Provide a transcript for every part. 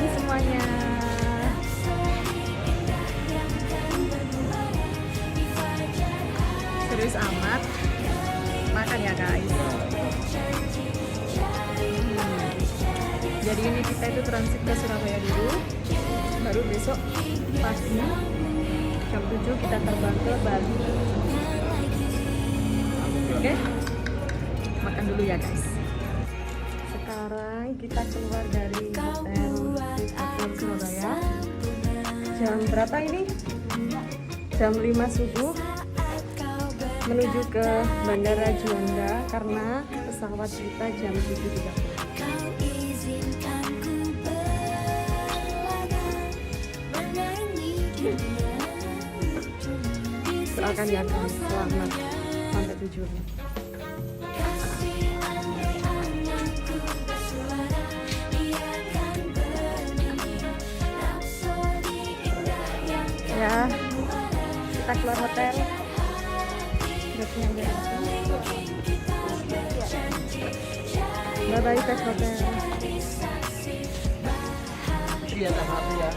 makan semuanya. Serius amat. Makan ya guys. Jadi ini kita itu transit ke Surabaya dulu. Baru besok pagi jam 7 kita terbang ke Bali. Oke? Makan dulu ya guys. Sekarang kita keluar dari hotel Surabaya. Jam berapa ini? Jam 5 subuh. Menuju ke Bandara Juanda karena pesawat kita jam 7.30. Doakan ya guys, selamat sampai tujuan. Ya, kita keluar hotel. Bye bye guys hotel. Iya, hati ya.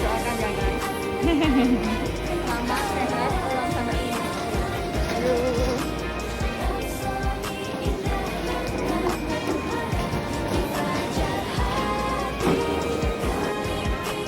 Doakan ya guys. Selamat sehat pulang sampai rumah. Ayo.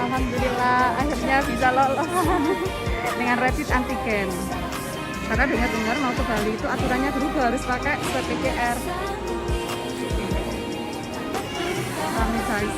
Alhamdulillah akhirnya bisa lolos dengan rapid antigen. Karena dengar-dengar mau ke Bali itu aturannya berubah, harus pakai swab PCR. Rame guys.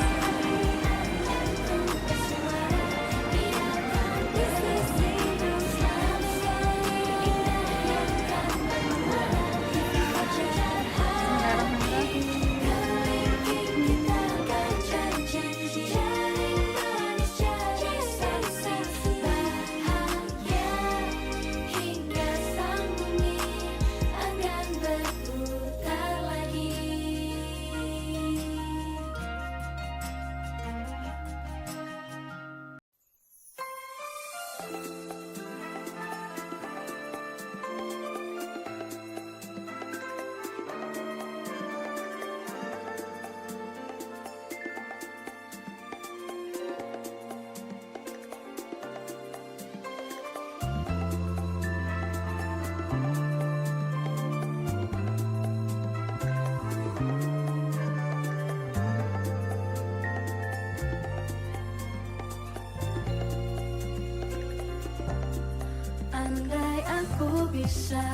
Andai aku bisa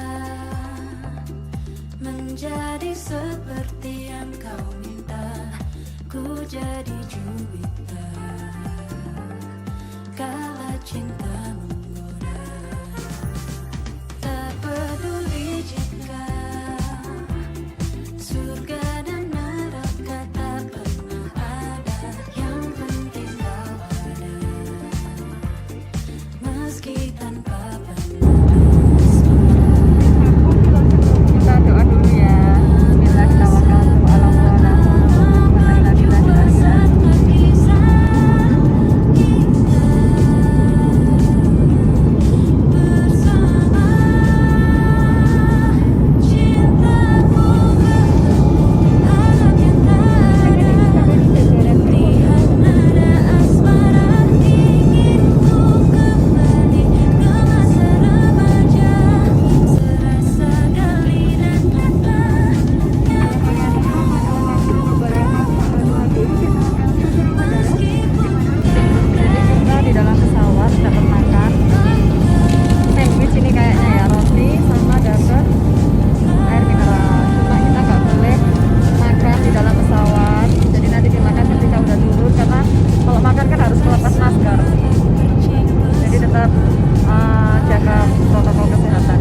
menjadi seperti yang kau minta, ku jadi Jupiter kala cinta menggoda. Tak peduli jika surga dan neraka tak pernah ada, yang penting kau ada, meski tanpa Kita doa dulu ya. Bismillahirrahmanirrahim. tetap jaga protokol kesehatan.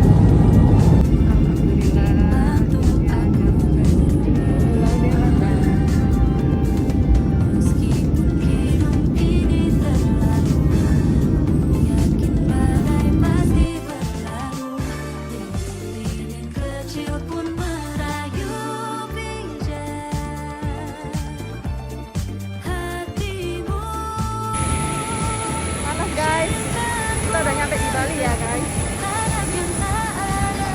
Meskipun hidup ini terlalu, yakin badai pasti berlalu. Lilin kecil pun merayup injak hatimu. Panas guys, kita udah nyampe di Bali ya guys, Harap yang tak ada.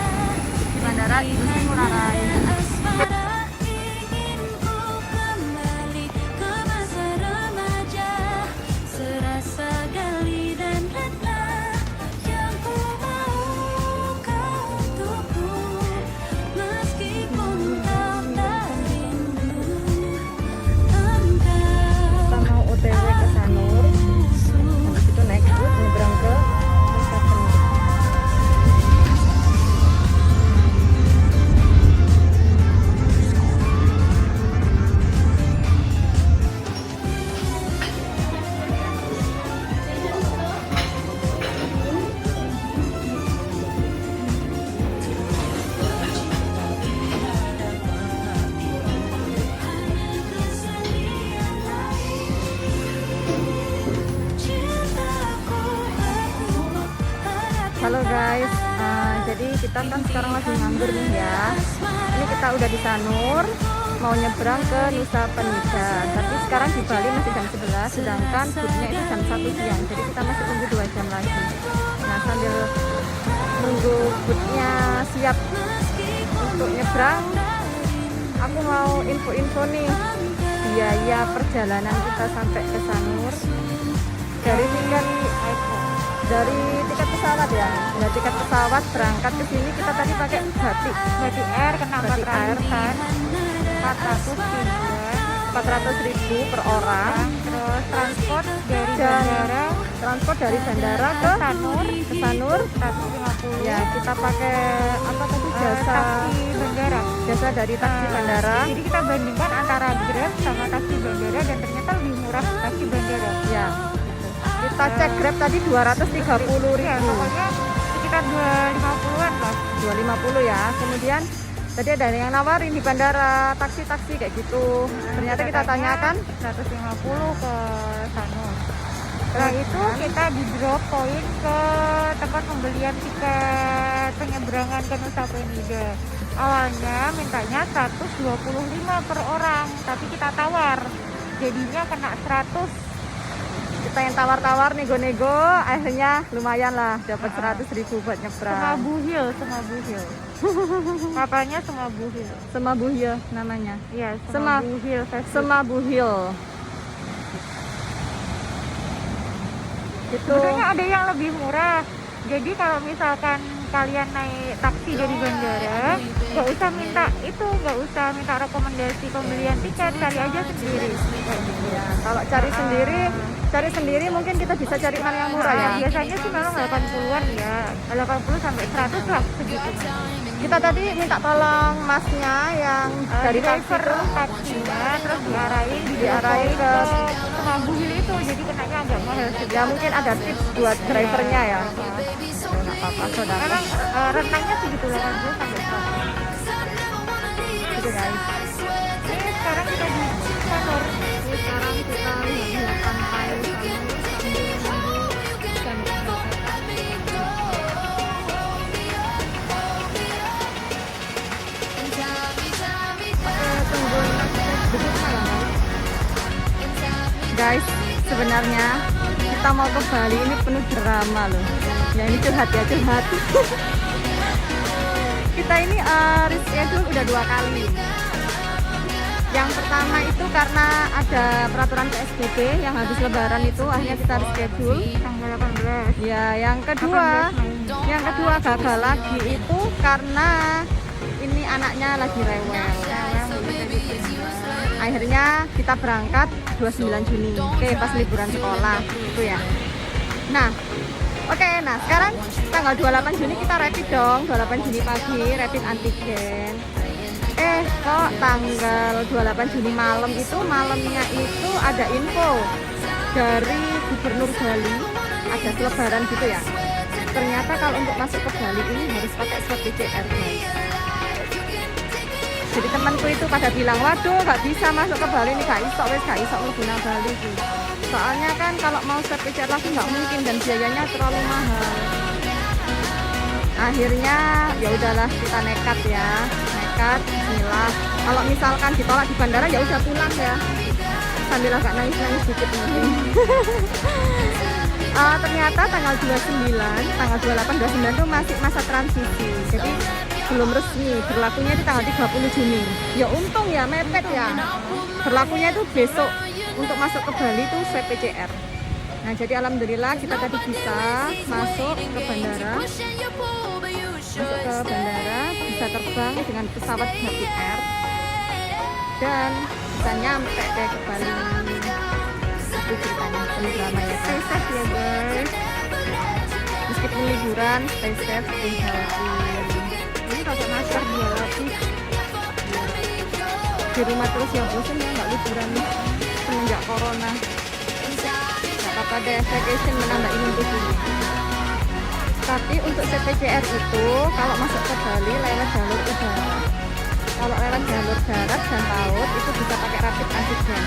di Bandara Igusti Ngurah Rai. Asmara ingin ku kembali ke masa remaja, serasa gali dan rela yang ku mau kau untukku, meskipun kau tak rindu Kita engkau mau OTW ke Sanur, habis itu naik bus nyebrang ke Nusa Penida. Halo guys, jadi kita kan sekarang lagi nganggur nih ya. Ini kita udah di Sanur, mau nyebrang ke Nusa Penida. Tapi sekarang di Bali masih jam 11, sedangkan bootnya itu jam 1 siang. Jadi kita masih tunggu 2 jam lagi. Nah sambil nunggu bootnya siap untuk nyebrang, aku mau info-info nih biaya perjalanan kita sampai ke Sanur. Dari tiket pesawat ya. Dari tiket pesawat berangkat ke sini kita tadi pakai Batik Air kena 400 kan. 400.000 per orang. Terus transport dari bandara ke Sanur 150. Ya, kita pakai apa tadi jasa jasa dari taksi bandara. Jadi kita bandingkan antara Grab sama taksi bandara dan ternyata lebih murah taksi bandara. Ya. Kita cek Grab tadi 230.000. Ya, pokoknya sekitar 250-an lah. 250 ya. Kemudian tadi ada yang nawarin di bandara taksi-taksi kayak gitu. Ternyata kita tanyakan 150 ke Sanur. Setelah itu kita di drop poin ke tempat pembelian tiket penyeberangan ke Nusa Penida. Awalnya mintanya 125 per orang, tapi kita tawar. Jadinya kena 100. kita yang tawar-tawar nego-nego, akhirnya lumayan lah dapat 100.000 buat nyebrang. Semabuhil. Kapalnya Semabuhil. Semabuhil namanya. Iya, Sema- Semabuhil Festival. Semabuhil. Itu Sebenarnya ada yang lebih murah. Jadi kalau misalkan kalian naik taksi dari bandara, nggak usah minta rekomendasi pembelian tiket, cari aja sendiri. ya, kalau cari sendiri mungkin kita bisa cari mana yang murah ya. Biasanya sih memang 80-an ya, 80 sampai 100 lah segitu. Kita tadi minta tolong masnya yang dari taksi driver taksinya, terus diarahin ke Semabuhil itu, jadi kenanya agak mahal sedikit. ya mungkin ada tips buat drivernya ya. Nggak apa-apa, saudara. Memang rentangnya segitu 80 sampai 100. Gitu guys. Ini sekarang kita di Sanur. Sekarang kita lihat pantai guys, sebenarnya kita mau ke Bali ini penuh drama loh. Ya ini curhat. Kita ini reschedule udah 2 kali. Yang pertama itu karena ada peraturan PSBB yang habis lebaran itu akhirnya kita reschedule. Tanggal 18. Ya, yang kedua gagal lagi itu karena ini anaknya lagi rewel. Akhirnya kita berangkat 29 Juni. Oke, pas liburan sekolah itu ya. Nah, nah sekarang tanggal 28 Juni kita rapid dong. 28 Juni pagi rapid antigen. Kok tanggal 28 Juni malamnya itu ada info dari Gubernur Bali ada selebaran gitu ya. Ternyata kalau untuk masuk ke Bali ini harus pakai swab PCR guys. Jadi temanku itu pada bilang, waduh gak bisa masuk ke Bali nih, gak iso mlebu Bali sih. Soalnya kan kalau mau swab PCR langsung nggak mungkin dan biayanya terlalu mahal. Akhirnya ya udahlah kita nekat, bismillah. Kalau misalkan ditolak di bandara ya udah pulang ya. Sambil agak nangis dikit mungkin. Ternyata tanggal 29, tanggal 28, 29 itu masih masa transisi. Jadi belum resmi, berlakunya itu tanggal 30 Juni. Ya untung ya, mepet ya. Berlakunya itu besok. Untuk masuk ke Bali itu swab PCR. Nah jadi alhamdulillah kita tadi bisa masuk ke bandara. Bisa terbang dengan pesawat Batik Air. Dan bisa nyampe deh ke Bali. Itu ceritanya, penuh drama ya. Stay safe ya guys. Meskipun liburan, stay safe, stay healthy. Ini pakai masker dia lapis. Di rumah terus ya bosan ya, nggak liburan semenjak corona. Nggak apa-apa deh, vacation menambah imun tubuh. Tapi untuk PCR itu kalau masuk ke Bali lewat jalur udara. Kalau lewat jalur darat dan laut itu bisa pakai rapid antigen.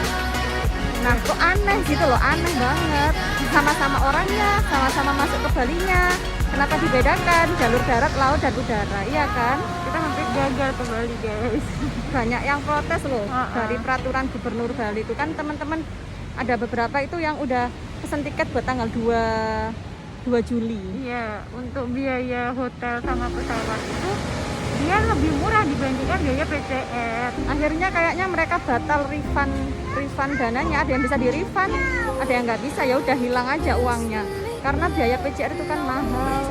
Nah kok aneh gitu loh, aneh banget. Sama-sama orangnya, sama-sama masuk ke Balinya. Kenapa dibedakan jalur darat, laut, dan udara? Iya kan? Kita hampir gagal ke Bali guys. Banyak yang protes loh dari peraturan gubernur Bali itu kan teman-teman, ada beberapa itu yang udah pesen tiket buat tanggal 2 Juli. Iya, untuk biaya hotel sama pesawat itu dia lebih murah dibandingkan biaya PCR. Akhirnya kayaknya mereka batal refund dananya. Ada yang bisa di refund, ada yang nggak bisa, ya udah hilang aja uangnya. Karena biaya PCR itu kan mahal.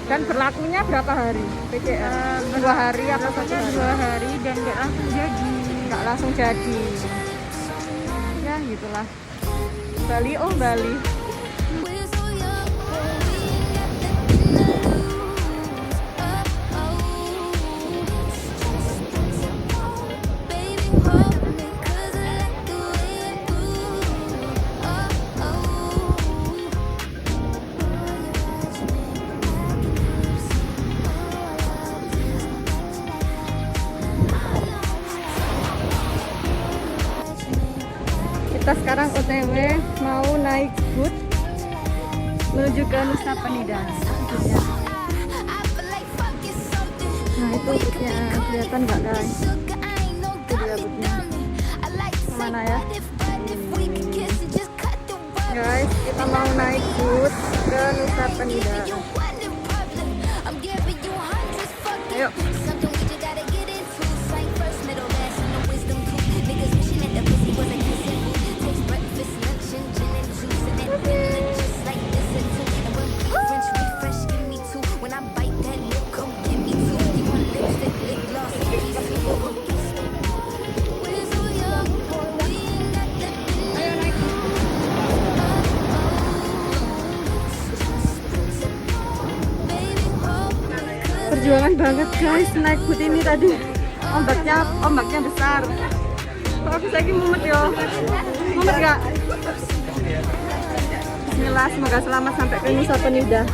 Dan berlakunya berapa hari PCR? 2 hari atau 1 hari? 2 hari dan nggak langsung jadi. Ya gitulah. Bali, oh Bali. Kita sekarang OTW mau naik boot menuju ke Nusa Penida. Nah itu bootnya, kelihatan nggak guys? Itu dia bootnya. Kemana ya? Guys, kita mau naik boot ke Nusa Penida. Ayo. Perjuangan banget guys naik boot ini tadi. Ombaknya besar. Kok aku lagi mumet yo. Mumet gak? Bismillah, semoga selamat sampai ke Nusa Penida.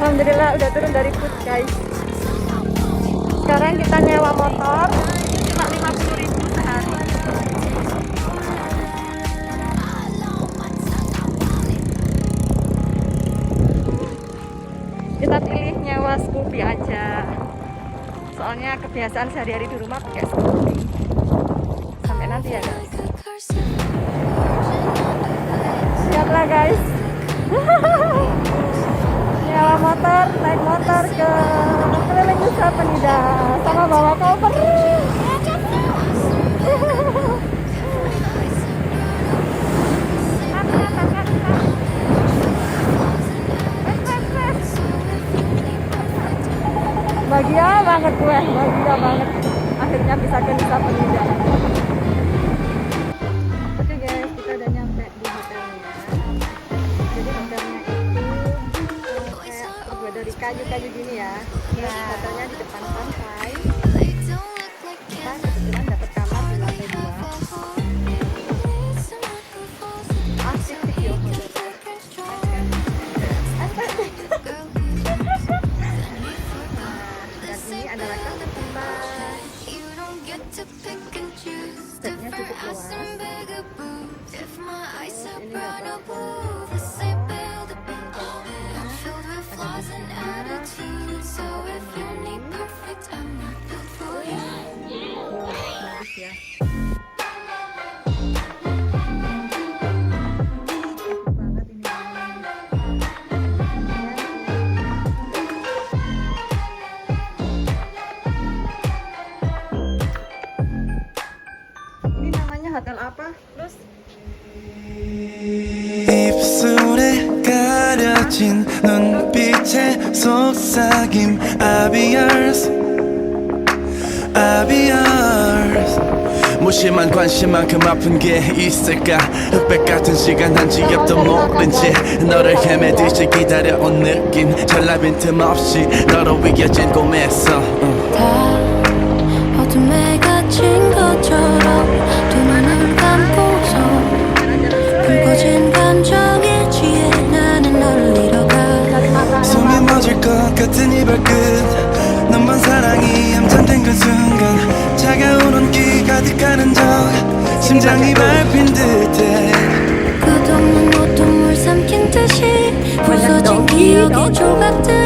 Alhamdulillah udah turun dari boot guys. Sekarang kita nyewa motor cuma 50.000 sehari. Kita pilih nyewa Scoopy aja. Soalnya kebiasaan sehari-hari di rumah pakai Scoopy. Sampai nanti ya guys. Siaplah guys. Nyewa motor, naik motor ke keliling Nusa Penida sama bawa koper. Bahagia banget gue, bahagia banget. Akhirnya bisa ke Nusa Penida. Oke guys, kita udah nyampe di hotelnya. Jadi hotelnya itu kayak terbuat dari kayu-kayu gini ya. Terus hotelnya di depan pantai. Kita kebetulan dapat kamar di lantai 2. Asik sih yo. Dan ini adalah kamar kita. Setnya cukup luas. Bagus ya. Banget ini. Ini namanya hotel apa? Terus 입술에 가려진 눈빛의 속삭임 I'll be yours I'll be yours 무심한 관심만큼 아픈 게 있을까 흑백 같은 시간 한 지엽도 모른 채 너를 헤매듯이 기다려온 느낌 전화 빈틈없이 너로 이어진 꿈에서 다 어둠에 갇힌 것처럼 두 눈을 감고서 붉어진 감정에 취해 나는 너를 잃어가 숨이 멎을 것 같은 이 발끝 너만 사랑이 함정된 그 순간 차가운 온기 가득하는 적 심장이 밟힌 듯해 끝없는 어둠을 삼킨 듯이 부서진 기억의 조각들